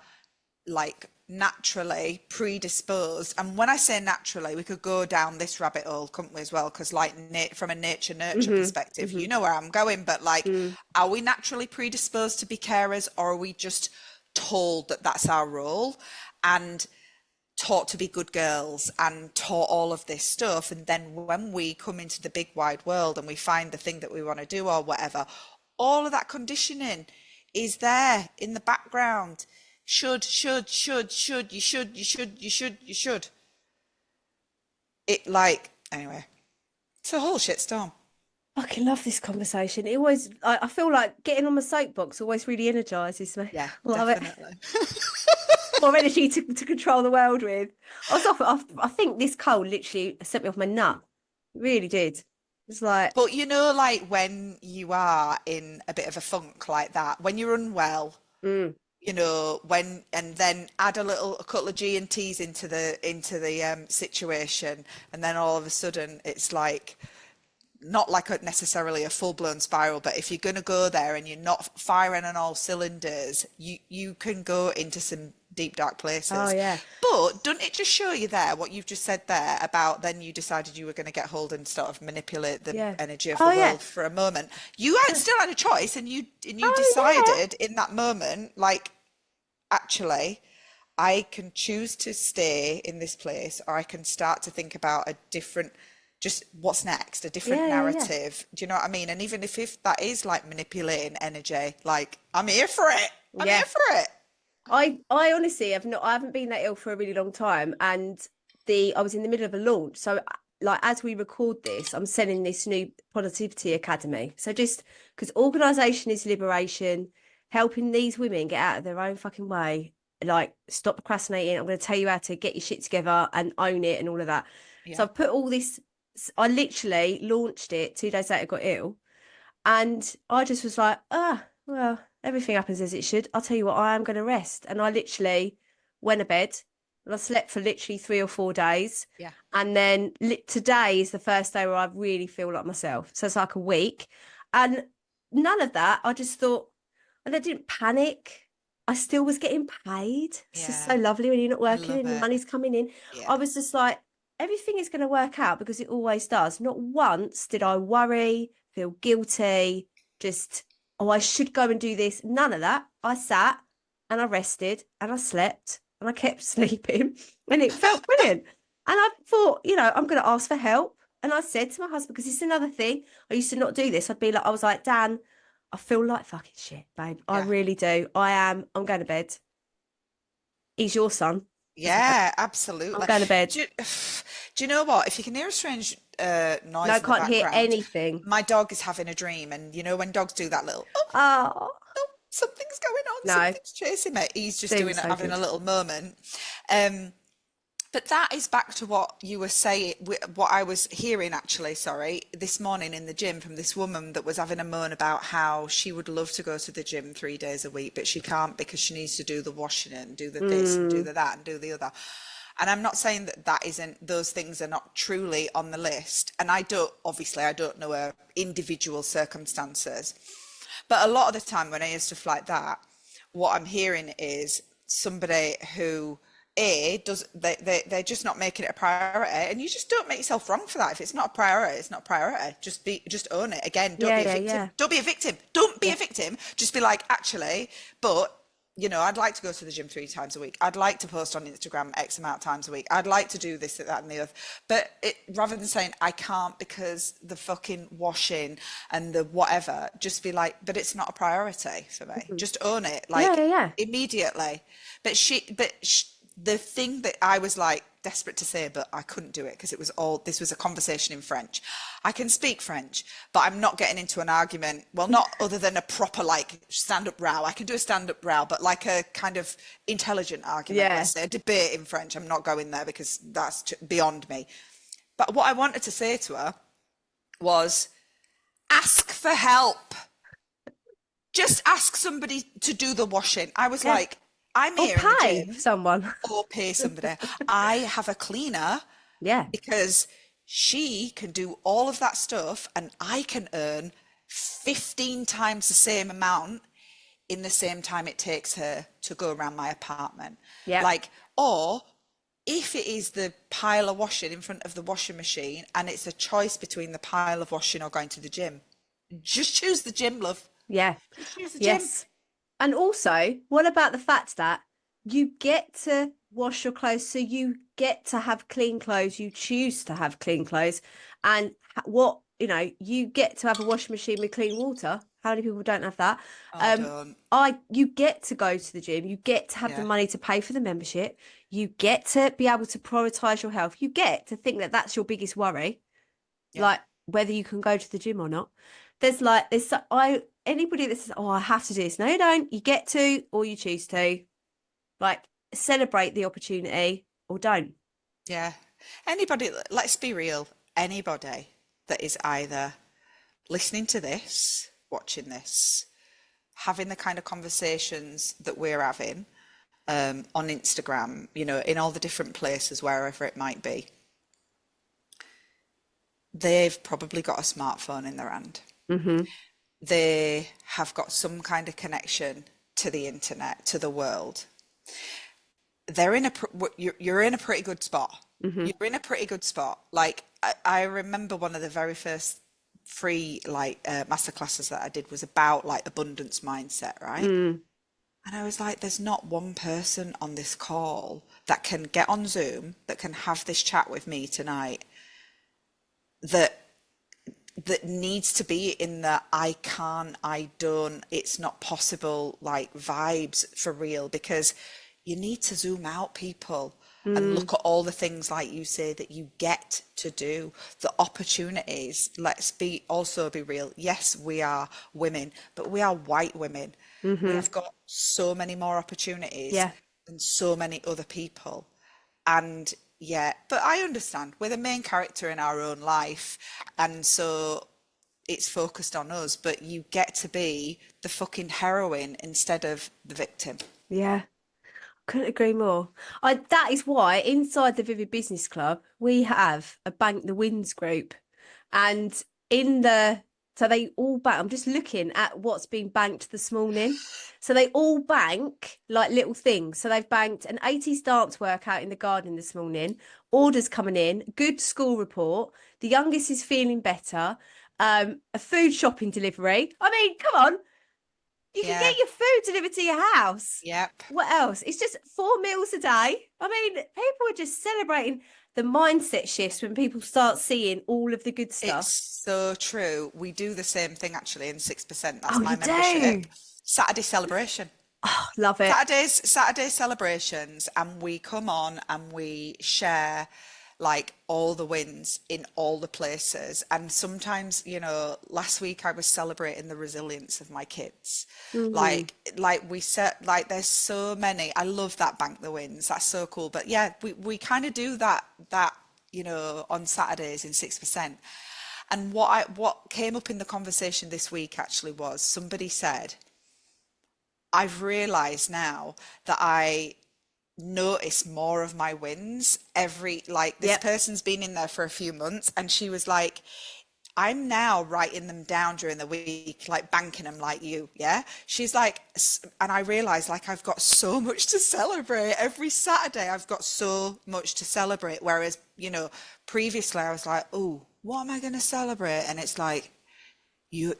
like naturally predisposed. And when I say naturally, we could go down this rabbit hole, couldn't we, as well? Because like from a nature nurture perspective, you know where I'm going, but like, are we naturally predisposed to be carers, or are we just told that that's our role and taught to be good girls and taught all of this stuff? And then when we come into the big wide world and we find the thing that we want to do or whatever, all of that conditioning is there in the background. Should, you should. It, like, anyway, it's a whole shitstorm. I fucking love this conversation. It always, I feel like getting on my soapbox always really energizes me. Yeah, Love definitely. it. More energy to control the world with. I think this cold literally set me off my nut. It really did. It's like, But you know, like when you are in a bit of a funk like that, when you're unwell, you know, and then add a couple of G&Ts into the situation, and then all of a sudden it's like, not like necessarily a full-blown spiral, but if you're going to go there and you're not firing on all cylinders, you can go into some deep dark places. oh yeah. But doesn't it just show you there what you've just said there about then you decided you were going to get hold and sort of manipulate the energy of the world for a moment? You had still had a choice, and you decided in that moment, like, actually, I can choose to stay in this place, or I can start to think about a different, just what's next, a different narrative. Do you know what I mean? And even if that is like manipulating energy, like, I'm here for it. I'm here for it. I honestly I haven't been that ill for a really long time, and I was in the middle of a launch. So like, as we record this, I'm selling this new Positivity Academy. So just because organisation is liberation, helping these women get out of their own fucking way, like, stop procrastinating. I'm going to tell you how to get your shit together and own it and all of that. Yeah. So I've put all this, I literally launched it 2 days later, got ill. And I just was like, well, everything happens as it should. I'll tell you what, I am going to rest. And I literally went to bed, and I slept for literally 3 or 4 days. Yeah. And then today is the first day where I really feel like myself. So it's like a week. And none of that, I just thought, and I didn't panic. I still was getting paid. It's just so lovely when you're not working and the money's coming in. Yeah. I was just like, everything is going to work out, because it always does. Not once did I worry, feel guilty, just, oh, I should go and do this. None of that. I sat and I rested and I slept and I kept sleeping, and it felt brilliant. And I thought, you know, I'm going to ask for help. And I said to my husband, because it's another thing, I used to not do this. I was like, Dan, I feel like fucking shit, babe. I really do. I'm going to bed. He's your son. Yeah, absolutely. I'm going to bed. Do you know what? If you can hear a strange noise in the can't hear background, anything. My dog is having a dream, and you know when dogs do that little, something's going on, something's chasing me. He's just having a little moment. But that is back to what you were saying, what I was hearing actually, this morning in the gym from this woman that was having a moan about how she would love to go to the gym 3 days a week, but she can't because she needs to do the washing and do the this and do the that and do the other. And I'm not saying those things are not truly on the list. And I don't know her individual circumstances. But a lot of the time when I hear stuff like that, what I'm hearing is somebody who, they're just not making it a priority, and you just don't make yourself wrong for that. If it's not a priority, it's not a priority. Just own it. Again, don't be a victim. Yeah. Don't be a victim. Don't be a victim. Just be like, actually, but you know, I'd like to go to the gym 3 times a week. I'd like to post on Instagram X amount of times a week. I'd like to do this, that, and the other. But rather than saying I can't because the fucking washing and the whatever, just be like, but it's not a priority for me. Just own it, like immediately. But the thing that I was like, desperate to say, but I couldn't do it because this was a conversation in French. I can speak French, but I'm not getting into an argument. Well, not other than a proper like stand-up row. I can do a stand-up row, but like a kind of intelligent argument, Yeah. let's say a debate in French. I'm not going there because that's beyond me. But what I wanted to say to her was, ask for help. Just ask somebody to do the washing. I was like, I'm Or here in the pay gym. someone. Or pay somebody. I have a cleaner Yeah. because she can do all of that stuff and I can earn 15 times the same amount in the same time it takes her to go around my apartment. Yeah. Like, or if it is the pile of washing in front of the washing machine and it's a choice between the pile of washing or going to the gym, just choose the gym, love. Yeah. Just choose the Yes. gym. And also, what about the fact that you get to wash your clothes, so you get to have clean clothes, you choose to have clean clothes, and you get to have a washing machine with clean water. How many people don't have that? I don't. You get to go to the gym, you get to have the money to pay for the membership, you get to be able to prioritize your health, you get to think that that's your biggest worry, like whether you can go to the gym or not. Anybody that says, oh, I have to do this. No, you don't. You get to, or you choose to. Like, celebrate the opportunity or don't. Yeah. Anybody, let's be real, anybody that is either listening to this, watching this, having the kind of conversations that we're having on Instagram, in all the different places, wherever it might be, they've probably got a smartphone in their hand. Mm-hmm. They have got some kind of connection to the internet, to the world. You're in a pretty good spot. Mm-hmm. You're in a pretty good spot. Like I remember one of the very first free masterclasses that I did was about like abundance mindset, right? Mm. And I was like, there's not one person on this call that can get on Zoom, that can have this chat with me tonight, that needs to be in the I can't, I don't, it's not possible like vibes for real, because you need to zoom out, people, and look at all the things, like you say, that you get to do, the opportunities. Let's also be real. Yes, we are women, but we are white women. Mm-hmm. We have got so many more opportunities than so many other people. And but I understand we're the main character in our own life, and so it's focused on us, but you get to be the fucking heroine instead of the victim. Yeah. Couldn't agree more. That is why inside the Vivid Business Club we have a Bank the Wins group, and so they all bank. I'm just looking at what's been banked this morning. So they all bank like little things. So they've banked an 80s dance workout in the garden this morning, orders coming in, good school report, the youngest is feeling better, a food shopping delivery. I mean, come on. You can get your food delivered to your house. Yep. What else? It's just 4 meals a day. I mean, people are just celebrating the mindset shifts when people start seeing all of the good stuff. It's so true. We do the same thing actually in 6%. That's my you membership. do? Saturday celebration. Oh, love it. Saturday celebrations, and we come on and we share like all the wins in all the places. And sometimes, last week I was celebrating the resilience of my kids. Mm-hmm. Like we said, like there's so many. I love that Bank the Wins. That's so cool. But yeah, we kind of do that on Saturdays in 6%. And what came up in the conversation this week actually was, somebody said, I've realized now that I notice more of my wins this person's been in there for a few months, and she was like, I'm now writing them down during the week, like banking them like you. She's like, and I realized like I've got so much to celebrate every Saturday. I've got so much to celebrate, whereas previously I was like, oh, what am I going to celebrate? And it's like,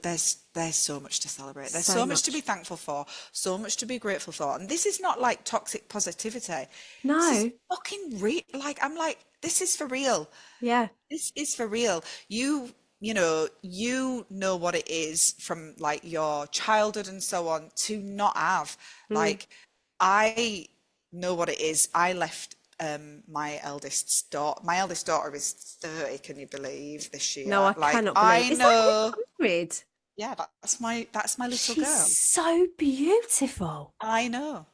there's so much to celebrate. There's so much to be thankful for, so much to be grateful for. And this is not like toxic positivity. No. This is fucking real. Like, I'm like, this is for real. Yeah. This is for real. You know what it is from like your childhood and so on to not have. Like, I know what it is. I left my eldest daughter. My eldest daughter is 30, can you believe, this No, year? I Like, cannot believe. I Is that who know, got married? yeah, that's my little She's girl. so beautiful. I know.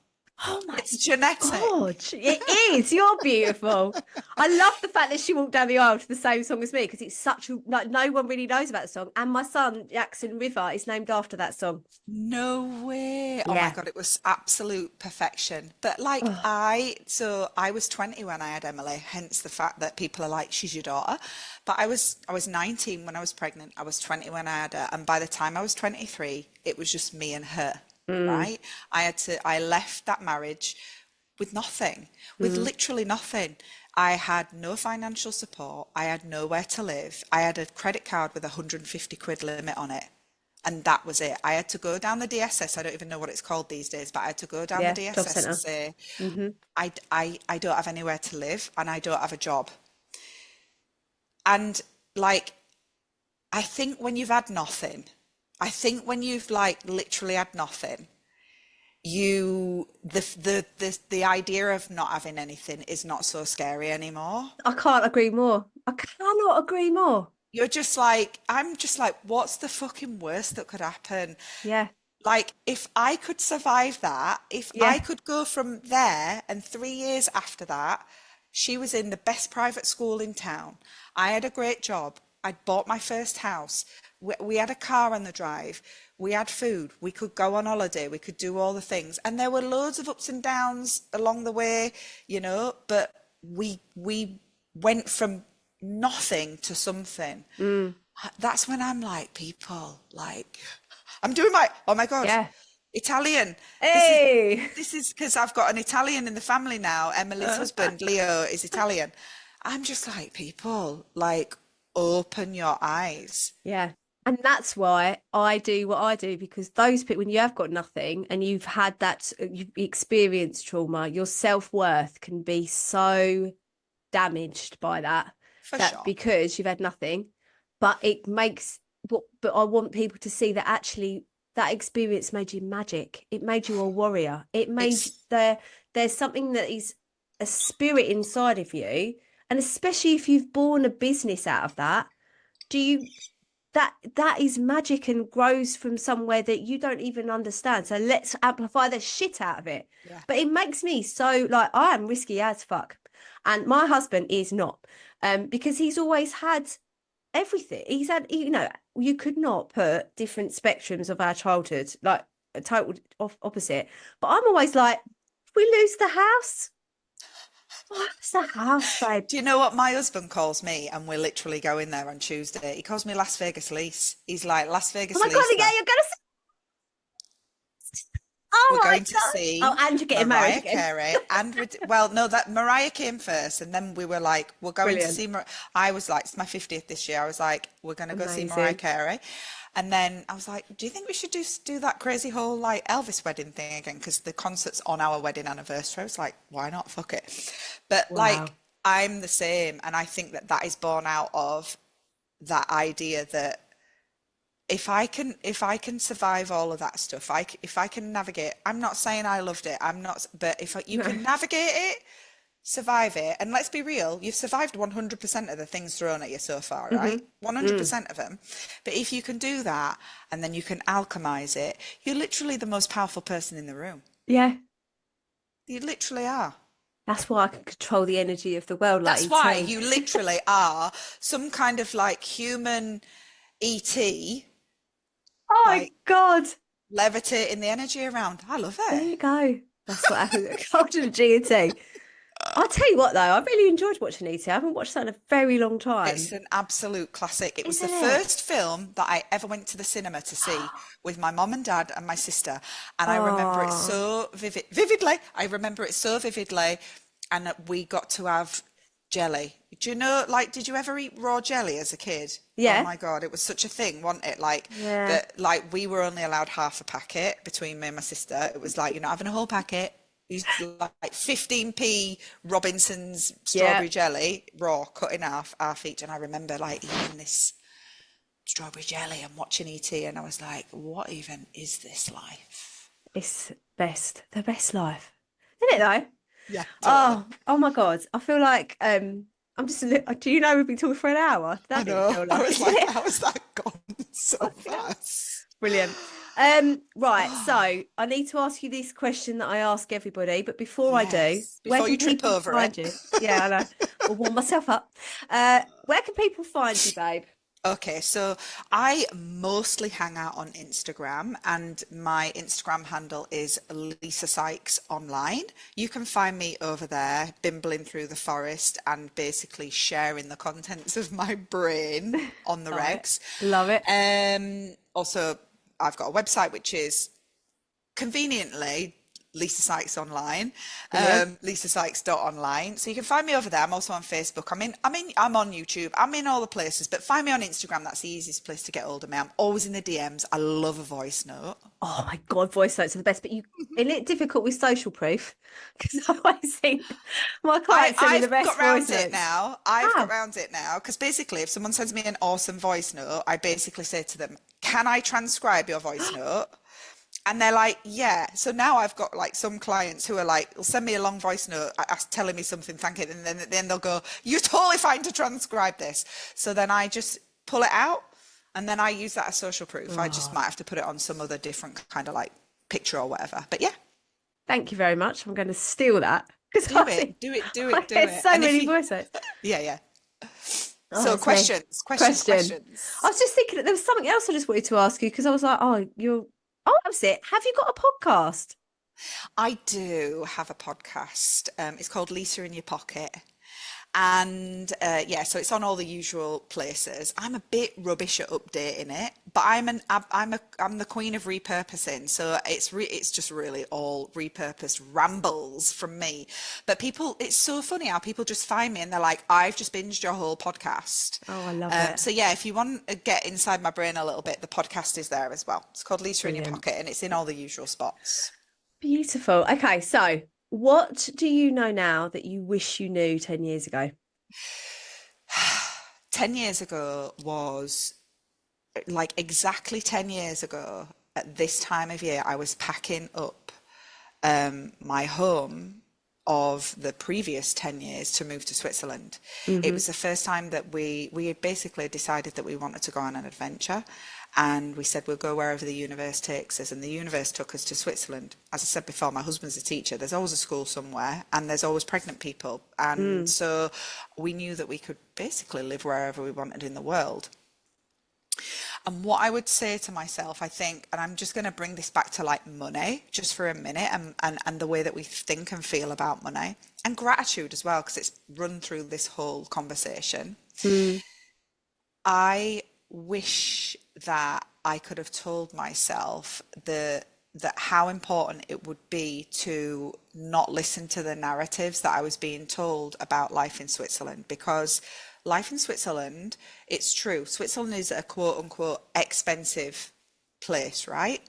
Oh my It's genetic. God, it is. You're beautiful. I love the fact that she walked down the aisle to the same song as me because it's such a like no one really knows about the song. And my son, Jackson River, is named after that song. No way. Oh my Yeah. God, it was absolute perfection. But like Oh, so I was 20 when I had Emily, hence the fact that people are like, she's your daughter. But I was 19 when I was pregnant. I was 20 when I had her. And by the time I was 23, it was just me and her, mm, right? I left that marriage with nothing, with mm. literally nothing. I had no financial support. I had nowhere to live. I had a credit card with 150 quid limit on it. And that was it. I had to go down the DSS. I don't even know what it's called these days, but I had to go down the Yeah, job DSS and centre. say, Hmm. I don't have anywhere to live and I don't have a job. And like, I think when you've had nothing, I think when you've like literally had nothing, the idea of not having anything is not so scary anymore. I can't agree more. I cannot agree more. You're just like, I'm just like, what's the fucking worst that could happen? Yeah, Like, if I could survive that, if I yeah, could go from there, and 3 years after that, she was in the best private school in town. I had a great job. I'd bought my first house. We had a car on the drive. We had food. We could go on holiday. We could do all the things. And there were loads of ups and downs along the way, but we went from nothing to something. mm, That's when I'm like, people, like, I'm doing oh my God, yeah. Italian. This is Hey. this is because I've got an Italian in the family now. Emily's husband, Leo, is Italian. I'm just like, people, like, open your eyes. Yeah. And that's why I do what I do, because those people, when you have got nothing and you've had that, you've experienced trauma, your self-worth can be so damaged by that, For that sure. because you've had nothing, but it makes, but I want people to see that actually that experience made you magic. It made you a warrior. It made It's there's something that is a spirit inside of you. And especially if you've born a business out of that, do you that is magic and grows from somewhere that you don't even understand. So let's amplify the shit out of it. yeah. But it makes me so like I am risky as fuck. And my husband is not. Because he's always had everything. He's had, you could not put different spectrums of our childhood, like a total opposite. But I'm always like, if we lose the house, what's the house, babe? Do you know what my husband calls me? And we're literally going there on Tuesday. He calls me Las Vegas Lise. He's like, Las Oh Vegas my God, yeah, Lisa. you're gonna We're oh my going to God. Oh, see and you're getting married Mariah again. Carey well, no, that Mariah came first, and then we were like, we're going to Brilliant. see I was like, it's my 50th this year. I was like, we're going to go see Mariah Amazing. Carey. And then I was like, do you think we should do that crazy whole like Elvis wedding thing again? Because the concert's on our wedding anniversary. I was like, why not? Fuck it. But like, Wow. I'm the same. And I think that is born out of that idea that if I can survive all of that stuff, if I can navigate, I'm not saying I loved it. I'm not, but if you No. can navigate it, survive it, and let's be real, you've survived 100% of the things thrown at you so far, right? Hmm. Mm. 100% of them. But if you can do that and then you can alchemize it, you're literally the most powerful person in the room. Yeah. You literally are. That's why I can control the energy of the world like That's why ET. you literally are some kind of like human ET, Oh my like God. levitating the energy around. I love There it. you go. That's what happens at Culture and GT. I'll tell you what though, I really enjoyed watching ET. I haven't watched that in a very long It's time. an absolute classic. It was the Isn't it? first film that I ever went to the cinema to see with my mom and dad and my sister. And I remember it Oh, so vividly. I remember it so vividly. And we got to have jelly. Do you know, like, did you ever eat raw jelly as a kid? Oh yeah. my God, it was such a thing, wasn't it? Like, Yeah. but like we were only allowed half a packet between me and my sister. It was like, you're not having a whole packet. Used to like 15p Robinson's Yeah. strawberry jelly, raw, cut in half each. And I remember like eating this strawberry jelly and watching ET, and I was like, what even is this life? It's best. The best life. Isn't it though? Yeah, totally. Oh my God. I feel like I'm just a little, do you know we've been talking for an hour? I That didn't know. feel I like was like, it. how has that gone so Fucking hell. fast? Brilliant. Right. So I need to ask you this question that I ask everybody, but before I do, Yes. where Before can you trip people over it. find you? Yeah, I know. I'll warm myself up. Where can people find you, babe? Okay, so I mostly hang out on Instagram, and my Instagram handle is Lisa Sykes Online. You can find me over there, bimbling through the forest and basically sharing the contents of my brain on the Love it. regs. Love it. Also, I've got a website which is conveniently Lisa Sykes Online, Brilliant. lisasykes.online. So you can find me over there. I'm also on Facebook. I'm on YouTube. I'm in all the places, but find me on Instagram. That's the easiest place to get hold of me. I'm always in the DMs. I love a voice note. Oh my God, voice notes are the best, but you isn't it difficult with social proof? Because I always think my clients send me the I've best got voice round it notes. now. I've got How? round it now because basically, if someone sends me an awesome voice note, I basically say to them, "Can I transcribe your voice note?" And they're like, yeah. So now I've got like some clients who are like, "Will send me a long voice note telling me something, thank it." And then they'll go, "You're totally fine to transcribe this." So then I just pull it out and then I use that as social proof. I just Oh, might have to put it on some other different kind of like picture or whatever. But yeah, thank you very much. I'm going to steal that because do I it, think do it, do I it, do get it. so And if many you, voice notes. yeah, yeah. Oh, So it's me. Question. I questions. was just thinking that there was something else I just wanted to ask you because I was like, oh, that's it. Have you got a podcast? I do have a podcast. It's called Lisa in Your Pocket. And yeah, so it's on all the usual places. I'm a bit rubbish at updating it, but I'm the queen of repurposing. So it's just really all repurposed rambles from me. But people, it's so funny how people just find me and they're like, "I've just binged your whole podcast." Oh, I love it. So yeah, if you want to get inside my brain a little bit, the podcast is there as well. It's called Lisa in Your Brilliant. Pocket, and it's in all the usual spots. Beautiful. Okay, so what do you know now that you wish you knew 10 years ago? 10 years ago was like exactly 10 years ago at this time of year, I was packing up my home of the previous 10 years to move to Switzerland. It Hmm. was the first time that we had basically decided that we wanted to go on an adventure. And we said we'll go wherever the universe takes us. And the universe took us to Switzerland. As I said before, my husband's a teacher. There's always a school somewhere and there's always pregnant people. And Mm. so we knew that we could basically live wherever we wanted in the world. And what I would say to myself, I think, and I'm just going to bring this back to like money just for a minute and the way that we think and feel about money and gratitude as well, because it's run through this whole conversation. Mm. I wish that I could have told myself that how important it would be to not listen to the narratives that I was being told about life in Switzerland, because life in Switzerland, it's true, Switzerland is a quote unquote expensive place, right?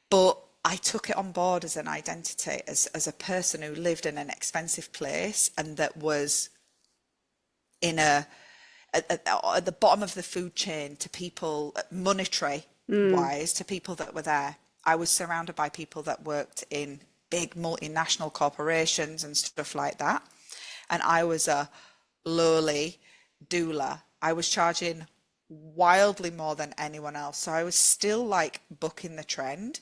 But I took it on board as an identity, as a person who lived in an expensive place and that was in at the bottom of the food chain to people, monetary Mm. wise, to people that were there. I was surrounded by people that worked in big multinational corporations and stuff like that. And I was a lowly doula. I was charging wildly more than anyone else. So I was still like bucking the trend.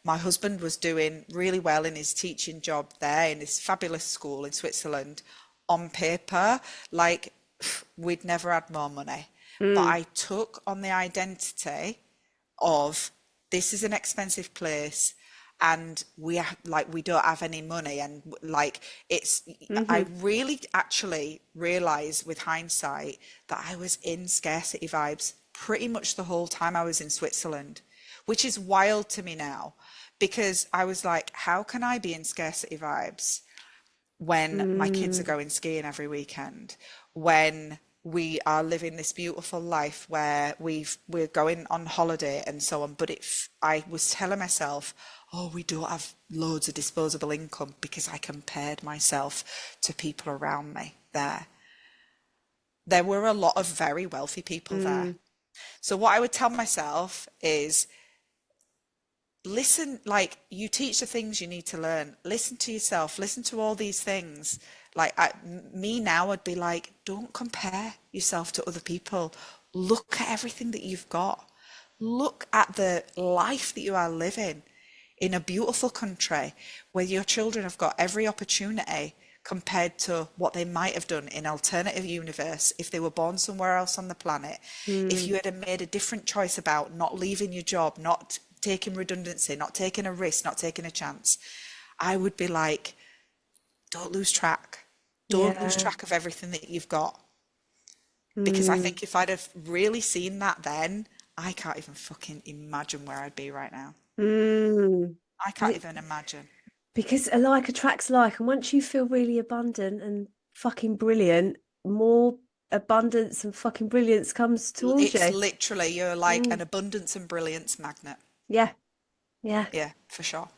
My husband was doing really well in his teaching job there in this fabulous school in Switzerland. On paper, like we'd never had more money. But Mm. I took on the identity of this is an expensive place and we don't have any money, and like it's I Hmm. really actually realized with hindsight that I was in scarcity vibes pretty much the whole time I was in Switzerland, which is wild to me now because I was like, how can I be in scarcity vibes when my kids are Mm. going skiing every weekend, when we are living this beautiful life where we're going on holiday and so on. But I was telling myself, oh, we don't have loads of disposable income because I compared myself to people around me there. There were a lot of very wealthy people there. Mm. So what I would tell myself is listen, like you teach the things you need to learn. Listen to yourself, listen to all these things. Like me now, I'd be like, don't compare yourself to other people. Look at everything that you've got. Look at the life that you are living in a beautiful country where your children have got every opportunity compared to what they might have done in alternative universe if they were born somewhere else on the planet. If you had made a different choice about not leaving your job, not taking redundancy, not taking a risk, not taking a chance, I would be like, don't lose track. Don't lose Yeah. track of everything that you've got. Because I Mm. think if I'd have really seen that then, I can't even fucking imagine where I'd be right now. Mm. I can't even imagine. Because alike attracts like, and once you feel really abundant and fucking brilliant, more abundance and fucking brilliance comes towards It's you. literally, you're like an Mm. abundance and brilliance magnet. Yeah, yeah. Yeah, for sure.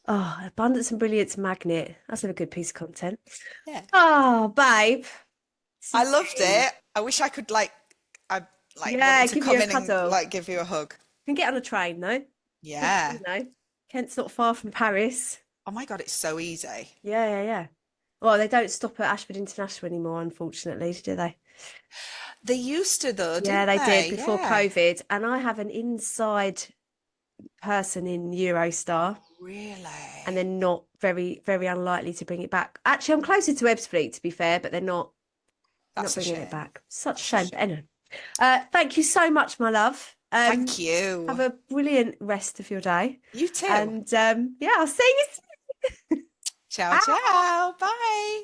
Oh, abundance and brilliance magnet. That's a good piece of content. Yeah. Oh, babe. This I has loved been. it. I wish I could like, I like Yeah, wanted to give you come a in and cuddle. like give you a hug. Can get on a train though. Yeah. You know, Kent's not far from Paris. Oh my God, it's so easy. Yeah, yeah, yeah. Well, they don't stop at Ashford International anymore, unfortunately, do they? They used to though, Yeah, didn't they did they? before Yeah. COVID. And I have an inside person in Eurostar, and Really? they're not very unlikely to bring it back. Actually, I'm closer to Ebbsfleet, to be fair, but they're not That's a bringing it shame. back. Such a That's a shame. But shame. anyway, thank you so much, my love. Thank you. Have a brilliant rest of your day. You too. And yeah, I'll see you soon. Ciao, Bye. ciao. Bye.